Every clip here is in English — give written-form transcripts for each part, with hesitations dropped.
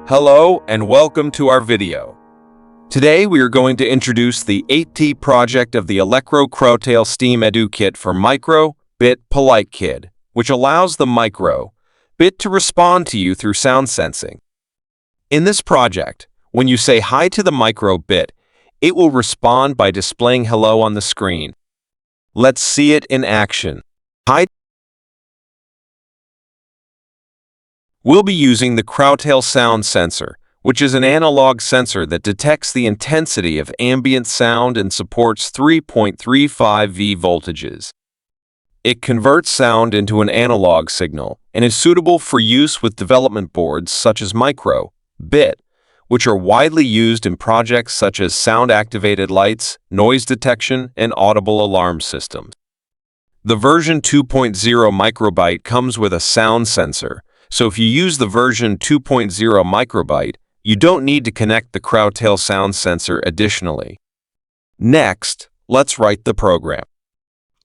Hello and welcome to our video. Today we are going to introduce the 8T project of the Elecrow Crowtail STEAM Edu Kit for Microbit Polite Kid, which allows the Microbit to respond to you through sound sensing. In this project, when you say hi to the Microbit, it will respond by displaying hello on the screen. Let's see it in action. Hi. We'll be using the Crowtail sound sensor, which is an analog sensor that detects the intensity of ambient sound and supports 3.35 V voltages. It converts sound into an analog signal and is suitable for use with development boards such as Microbit, which are widely used in projects such as sound-activated lights, noise detection, and audible alarm systems. The version 2.0 Microbit comes with a sound sensor, so if you use the version 2.0 Microbit, you don't need to connect the Crowtail sound sensor additionally. Next, let's write the program.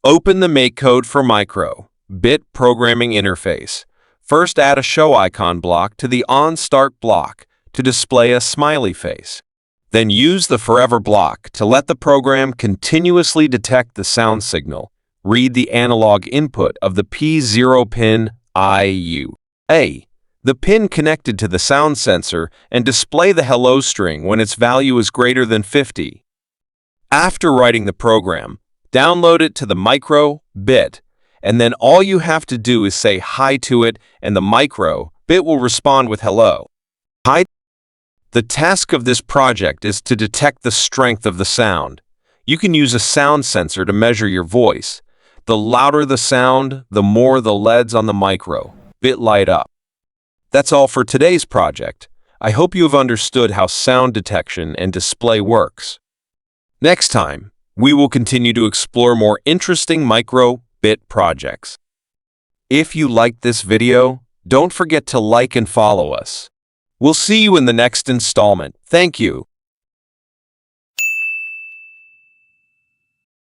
Open the MakeCode for Microbit programming interface. First, add a show icon block to the on-start block to display a smiley face. Then use the forever block to let the program continuously detect the sound signal. Read the analog input of the P0 pin the pin connected to the sound sensor, and display the hello string when its value is greater than 50. After writing the program, download it to the Microbit, and then all you have to do is say hi to it, and the Microbit will respond with hello. Hi. The task of this project is to detect the strength of the sound. You can use a sound sensor to measure your voice. The louder the sound, the more the LEDs on the Microbit light up. That's all for today's project. I hope you have understood how sound detection and display works. Next time, we will continue to explore more interesting Microbit projects. If you liked this video, don't forget to like and follow us. We'll see you in the next installment. Thank you.